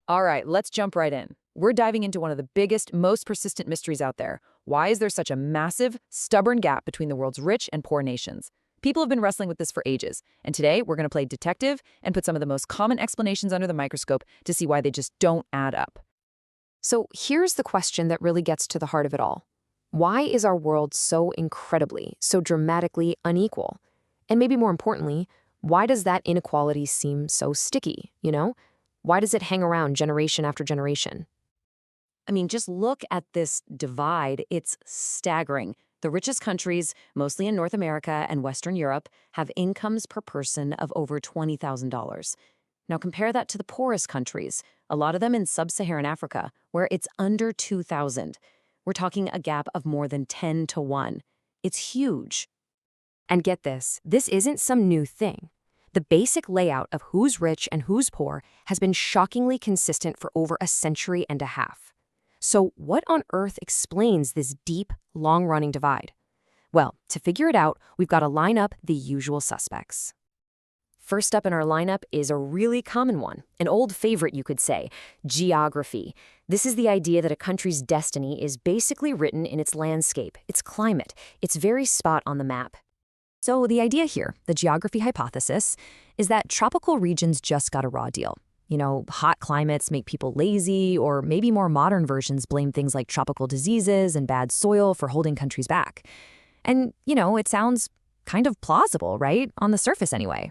All right, let's jump right in. We're diving into one of the biggest, most persistent mysteries out there. Why is there such a massive, stubborn gap between the world's rich and poor nations? People have been wrestling with this for ages, and today we're going to play detective and put some of the most common explanations under the microscope to see why they just don't add up. So here's the question that really gets to the heart of it all. Why is our world so incredibly, so dramatically unequal? And maybe more importantly, why does that inequality seem so sticky, Why does it hang around generation after generation? I mean, just look at this divide. It's staggering. The richest countries, mostly in North America and Western Europe, have incomes per person of over $20,000. Now compare that to the poorest countries, a lot of them in sub-Saharan Africa, where it's under 2,000. We're talking a gap of more than 10 to 1. It's huge. And get this isn't some new thing. The basic layout of who's rich and who's poor has been shockingly consistent for over a century and a half. So what on earth explains this deep, long-running divide? Well, to figure it out, we've got to line up the usual suspects. First up in our lineup is a really common one, an old favorite you could say, geography. This is the idea that a country's destiny is basically written in its landscape, its climate, its very spot on the map. So the idea here, the geography hypothesis, is that tropical regions just got a raw deal. Hot climates make people lazy, or maybe more modern versions blame things like tropical diseases and bad soil for holding countries back. And, it sounds kind of plausible, right? On the surface anyway.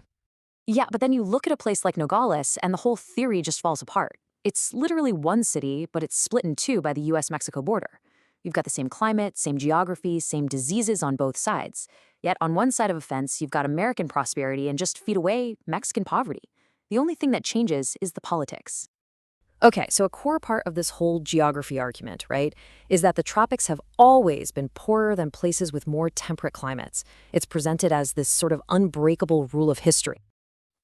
Yeah, but then you look at a place like Nogales and the whole theory just falls apart. It's literally one city, but it's split in two by the US-Mexico border. You've got the same climate, same geography, same diseases on both sides. Yet on one side of a fence, you've got American prosperity and just feet away, Mexican poverty. The only thing that changes is the politics. Okay, so a core part of this whole geography argument, right, is that the tropics have always been poorer than places with more temperate climates. It's presented as this sort of unbreakable rule of history.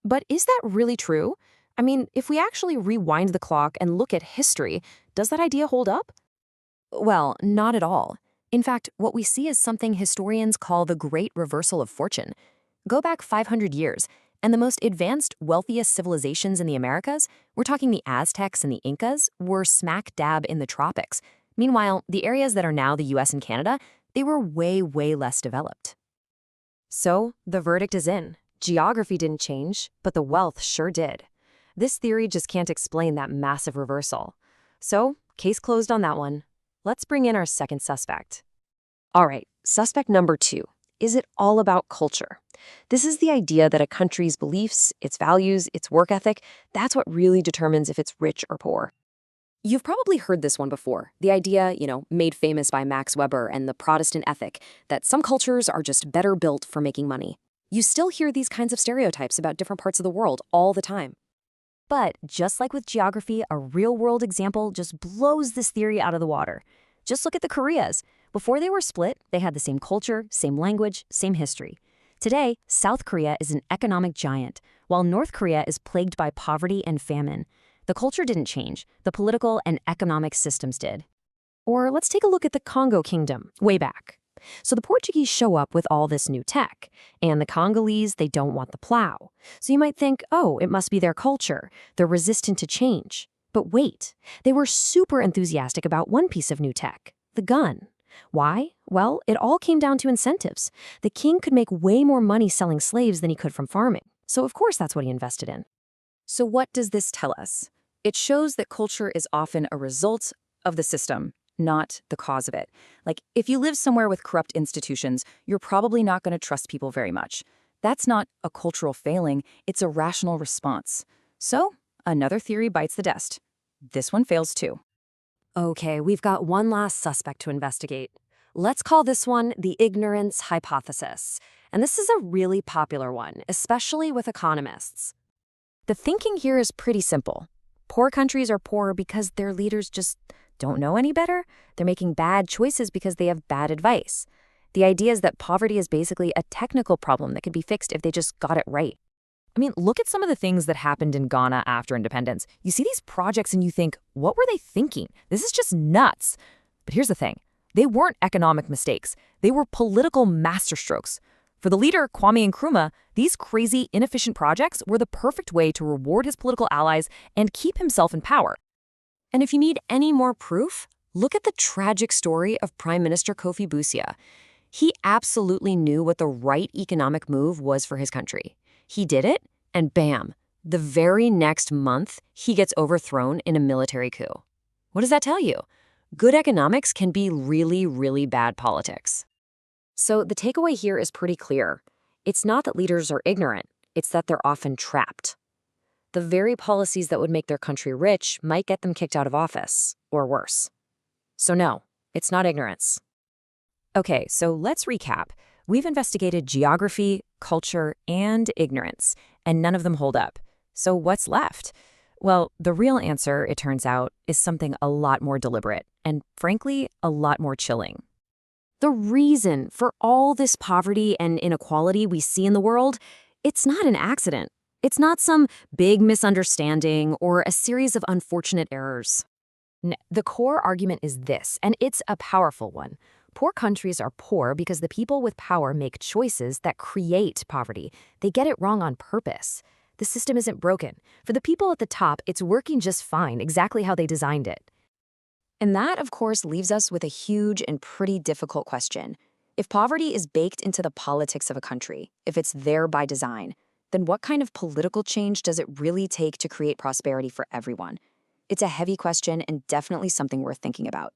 But is that really true? I mean, if we actually rewind the clock and look at history, does that idea hold up? Well, not at all. In fact, what we see is something historians call the Great Reversal of Fortune. Go back 500 years, and the most advanced, wealthiest civilizations in the Americas, we're talking the Aztecs and the Incas, were smack dab in the tropics. Meanwhile, the areas that are now the US and Canada, they were way, way less developed. So, the verdict is in. Geography didn't change, but the wealth sure did. This theory just can't explain that massive reversal. So, case closed on that one. Let's bring in our second suspect. All right, suspect number 2. Is it all about culture? This is the idea that a country's beliefs, its values, its work ethic, that's what really determines if it's rich or poor. You've probably heard this one before. The idea, made famous by Max Weber and the Protestant ethic, that some cultures are just better built for making money. You still hear these kinds of stereotypes about different parts of the world all the time. But just like with geography, a real-world example just blows this theory out of the water. Just look at the Koreas. Before they were split, they had the same culture, same language, same history. Today, South Korea is an economic giant, while North Korea is plagued by poverty and famine. The culture didn't change, the political and economic systems did. Or let's take a look at the Congo Kingdom, way back. So the Portuguese show up with all this new tech, and the Congolese, they don't want the plow. So you might think, oh, it must be their culture. They're resistant to change. But wait, they were super enthusiastic about one piece of new tech, the gun. Why? Well, it all came down to incentives. The king could make way more money selling slaves than he could from farming. So of course that's what he invested in. So what does this tell us? It shows that culture is often a result of the system, not the cause of it. Like, if you live somewhere with corrupt institutions, you're probably not going to trust people very much. That's not a cultural failing, it's a rational response. So, another theory bites the dust. This one fails too. Okay, we've got one last suspect to investigate. Let's call this one the ignorance hypothesis. And this is a really popular one, especially with economists. The thinking here is pretty simple. Poor countries are poor because their leaders just don't know any better. They're making bad choices because they have bad advice. The idea is that poverty is basically a technical problem that could be fixed if they just got it right. I mean, look at some of the things that happened in Ghana after independence. You see these projects and you think, what were they thinking? This is just nuts. But here's the thing. They weren't economic mistakes. They were political masterstrokes. For the leader, Kwame Nkrumah, these crazy, inefficient projects were the perfect way to reward his political allies and keep himself in power. And if you need any more proof, look at the tragic story of Prime Minister Kofi Busia. He absolutely knew what the right economic move was for his country. He did it, and bam, the very next month, he gets overthrown in a military coup. What does that tell you? Good economics can be really, really bad politics. So the takeaway here is pretty clear. It's not that leaders are ignorant, it's that they're often trapped. The very policies that would make their country rich might get them kicked out of office, or worse. So no, it's not ignorance. Okay, so let's recap. We've investigated geography, culture, and ignorance, and none of them hold up. So what's left? Well, the real answer, it turns out, is something a lot more deliberate, and frankly, a lot more chilling. The reason for all this poverty and inequality we see in the world, it's not an accident. It's not some big misunderstanding or a series of unfortunate errors. The core argument is this, and it's a powerful one. Poor countries are poor because the people with power make choices that create poverty. They get it wrong on purpose. The system isn't broken. For the people at the top, it's working just fine, exactly how they designed it. And that, of course, leaves us with a huge and pretty difficult question. If poverty is baked into the politics of a country, if it's there by design, then what kind of political change does it really take to create prosperity for everyone? It's a heavy question and definitely something worth thinking about.